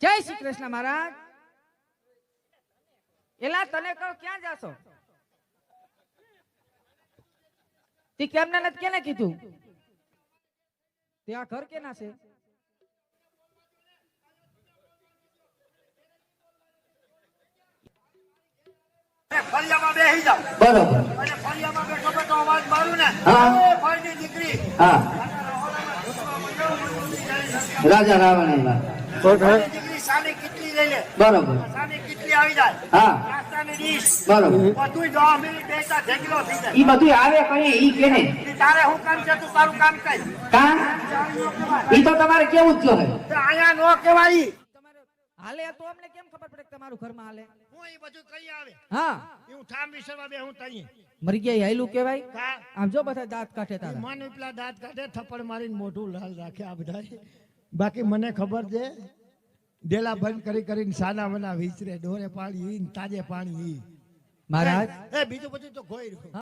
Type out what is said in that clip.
જય શ્રી કૃષ્ણ મહારાજ. એલા તને કહું ક્યાં જાશો? તે કેમને નથી કેને કીધું? તે આ ઘર કેના છે? ફળિયામાં બેસી જાવ. બરોબર. અને ફળિયામાં બેઠો બેઠો અવાજ મારું ને, હા. એ ફળની દીકરી. હા, રાજા રાવણ ફળની દીકરી સામે કેટલી લઈ લે. બરોબર. સામે કેટલી આવી જાય. હા. નાસ્તાની ડીશ. બરોબર. બધુંય 10 મિનિટ બેસતા ઢેકલો થઈ જાય. ઈ બધું આવે કઈ ઈ કેને ઈ તારે શું કામ છે? તું તારું કામ કર. કા ઈ તો તમારે કેવું જ જોઈએ. તો અહીંયા નો કહેવાય. તમારે હાલે તો અમને કેમ ખબર પડે કે તમારું ઘરમાં હાલે? હું એ બધું કઈ આવે. હા, હું ઠામ વિસરવા બે હું તઈ. મરી ગયા હાયલું કહેવાય. કા આમ જો બધા દાંત કાઢે તારા. મન ઉપલા દાંત કાઢે, થપ્પડ મારીને મોઢું લાલ રાખે આ બધા. બાકી મને ખબર છે, ડેલા બંધ કરી કરીને સાના મના વિચરે, ડોરે પાણી તાજે પાણી. મહારાજ એ બીજું બધું તો ખોઈ રહ્યું.